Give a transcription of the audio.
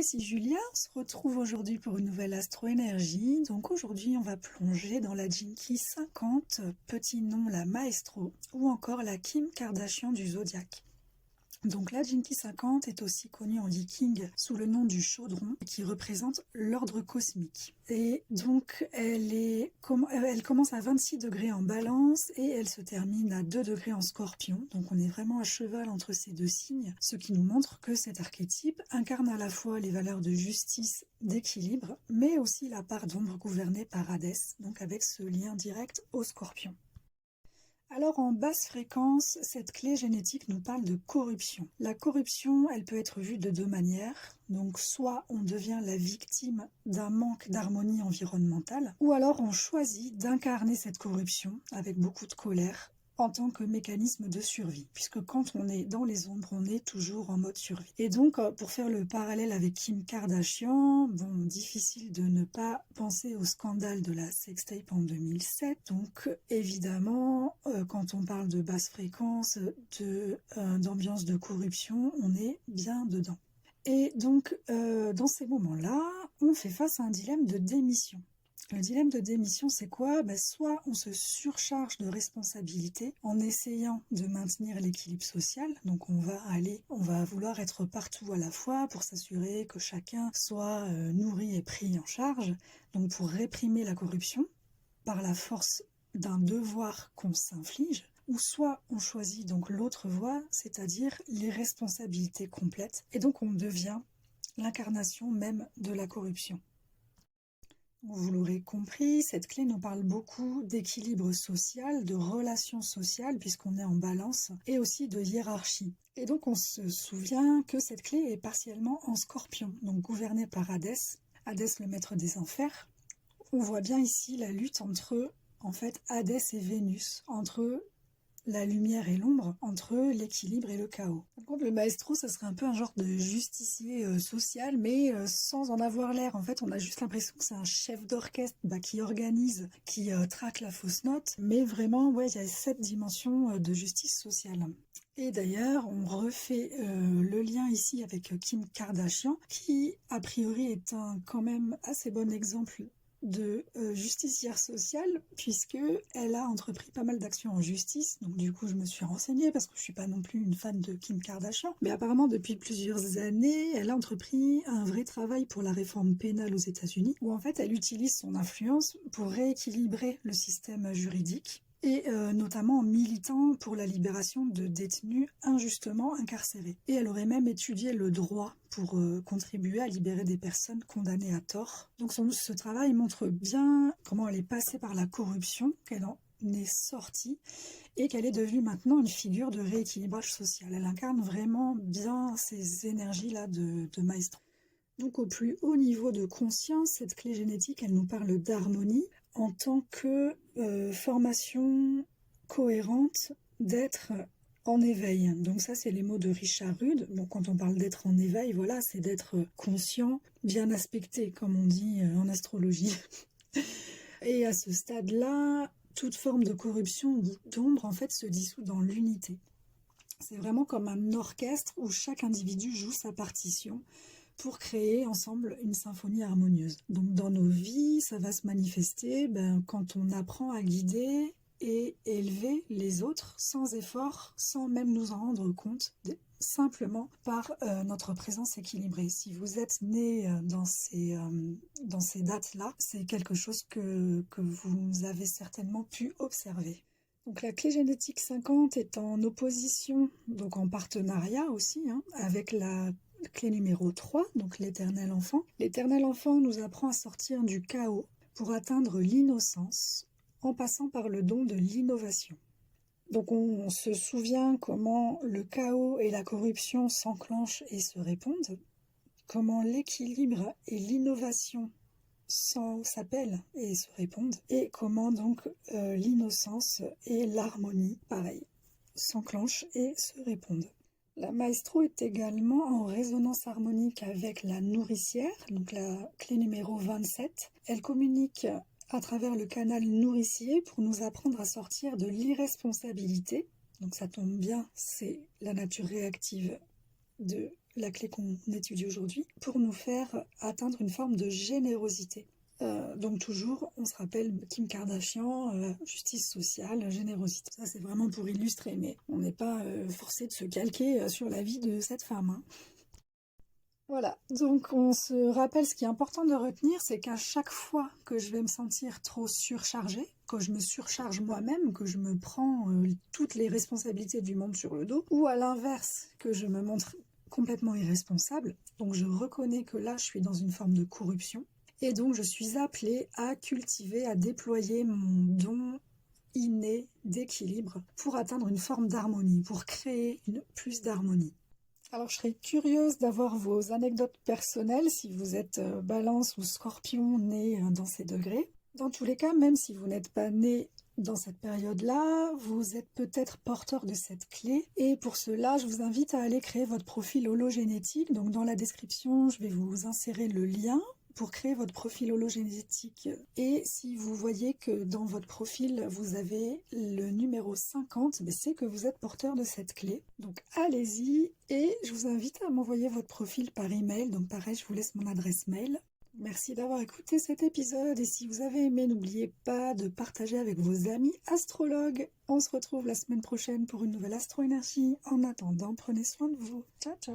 ici Julia, on se retrouve aujourd'hui pour une nouvelle astro-énergie. Donc aujourd'hui on va plonger dans la Jinki 50, petit nom la Maestro, ou encore la Kim Kardashian du Zodiaque. Donc la Jinki 50 est aussi connue en viking sous le nom du chaudron, qui représente l'ordre cosmique. Et donc elle commence à 26 degrés en balance et elle se termine à 2 degrés en scorpion. Donc on est vraiment à cheval entre ces deux signes, ce qui nous montre que cet archétype incarne à la fois les valeurs de justice, d'équilibre, mais aussi la part d'ombre gouvernée par Hadès, donc avec ce lien direct au scorpion. Alors en basse fréquence, cette clé génétique nous parle de corruption. La corruption, elle peut être vue de deux manières. Donc soit on devient la victime d'un manque d'harmonie environnementale, ou alors on choisit d'incarner cette corruption avec beaucoup de colère en tant que mécanisme de survie, puisque quand on est dans les ombres, on est toujours en mode survie. Et donc, pour faire le parallèle avec Kim Kardashian, bon, difficile de ne pas penser au scandale de la sextape en 2007. Donc, évidemment, quand on parle de basse fréquence, d'ambiance de corruption, on est bien dedans. Et donc, dans ces moments-là, on fait face à un dilemme de démission. Le dilemme de démission, c'est quoi? Soit on se surcharge de responsabilités en essayant de maintenir l'équilibre social, donc on va vouloir être partout à la fois pour s'assurer que chacun soit nourri et pris en charge, donc pour réprimer la corruption par la force d'un devoir qu'on s'inflige, ou soit on choisit donc l'autre voie, c'est-à-dire l'irresponsabilité complète, et donc on devient l'incarnation même de la corruption. Vous l'aurez compris, cette clé nous parle beaucoup d'équilibre social, de relations sociales, puisqu'on est en balance, et aussi de hiérarchie. Et donc on se souvient que cette clé est partiellement en scorpion, donc gouvernée par Hadès, Hadès le maître des enfers. On voit bien ici la lutte entre, en fait, Hadès et Vénus, entre la lumière et l'ombre, entre l'équilibre et le chaos. Par contre, le maestro, ça serait un peu un genre de justicier social, mais sans en avoir l'air. En fait, on a juste l'impression que c'est un chef d'orchestre qui organise, qui traque la fausse note, mais vraiment, ouais, il y a cette dimension de justice sociale. Et d'ailleurs, on refait le lien ici avec Kim Kardashian, qui, a priori, est un quand même assez bon exemple de justicière sociale, puisque elle a entrepris pas mal d'actions en justice. Donc du coup je me suis renseignée parce que je suis pas non plus une fan de Kim Kardashian, mais apparemment depuis plusieurs années elle a entrepris un vrai travail pour la réforme pénale aux États-Unis, où en fait elle utilise son influence pour rééquilibrer le système juridique, et notamment en militant pour la libération de détenus injustement incarcérés. Et elle aurait même étudié le droit pour contribuer à libérer des personnes condamnées à tort. Donc ce travail montre bien comment elle est passée par la corruption, qu'elle en est sortie et qu'elle est devenue maintenant une figure de rééquilibrage social. Elle incarne vraiment bien ces énergies-là de maestro. Donc au plus haut niveau de conscience, cette clé génétique, elle nous parle d'harmonie en tant que formation cohérente d'être en éveil. Donc ça, c'est les mots de Richard Rude. Donc quand on parle d'être en éveil, voilà, c'est d'être conscient, bien aspecté, comme on dit en astrologie. Et à ce stade-là, toute forme de corruption ou d'ombre, en fait, se dissout dans l'unité. C'est vraiment comme un orchestre où chaque individu joue sa partition pour créer ensemble une symphonie harmonieuse. Donc dans nos vies, ça va se manifester quand on apprend à guider et élever les autres sans effort, sans même nous en rendre compte, simplement par notre présence équilibrée. Si vous êtes né dans ces dates-là, c'est quelque chose que vous avez certainement pu observer. Donc la clé génétique 50 est en opposition, donc en partenariat aussi, avec la clé numéro 3, donc l'éternel enfant. L'éternel enfant nous apprend à sortir du chaos pour atteindre l'innocence en passant par le don de l'innovation. Donc on se souvient comment le chaos et la corruption s'enclenchent et se répondent, comment l'équilibre et l'innovation s'appellent et se répondent, et comment donc l'innocence et l'harmonie, pareil, s'enclenchent et se répondent. La maestro est également en résonance harmonique avec la nourricière, donc la clé numéro 27. Elle communique à travers le canal nourricier pour nous apprendre à sortir de l'irresponsabilité. Donc ça tombe bien, c'est la nature réactive de la clé qu'on étudie aujourd'hui, pour nous faire atteindre une forme de générosité. Donc toujours, on se rappelle Kim Kardashian, justice sociale, générosité. Ça c'est vraiment pour illustrer, mais on n'est pas forcé de se calquer sur la vie de cette femme, hein. Voilà, donc on se rappelle ce qui est important de retenir, c'est qu'à chaque fois que je vais me sentir trop surchargée, que je me surcharge moi-même, que je me prends toutes les responsabilités du monde sur le dos, ou à l'inverse, que je me montre complètement irresponsable, donc je reconnais que là je suis dans une forme de corruption, et donc je suis appelée à cultiver, à déployer mon don inné d'équilibre pour atteindre une forme d'harmonie, pour créer plus d'harmonie. Alors, je serais curieuse d'avoir vos anecdotes personnelles si vous êtes balance ou scorpion né dans ces degrés. Dans tous les cas, même si vous n'êtes pas né dans cette période-là, vous êtes peut-être porteur de cette clé. Et pour cela, je vous invite à aller créer votre profil hologénétique. Donc, dans la description, je vais vous insérer le lien pour créer votre profil hologénétique. Et si vous voyez que dans votre profil, vous avez le numéro 50, c'est que vous êtes porteur de cette clé. Donc allez-y et je vous invite à m'envoyer votre profil par email. Donc pareil, je vous laisse mon adresse mail. Merci d'avoir écouté cet épisode et si vous avez aimé, n'oubliez pas de partager avec vos amis astrologues. On se retrouve la semaine prochaine pour une nouvelle astro-énergie. En attendant, prenez soin de vous. Ciao, ciao!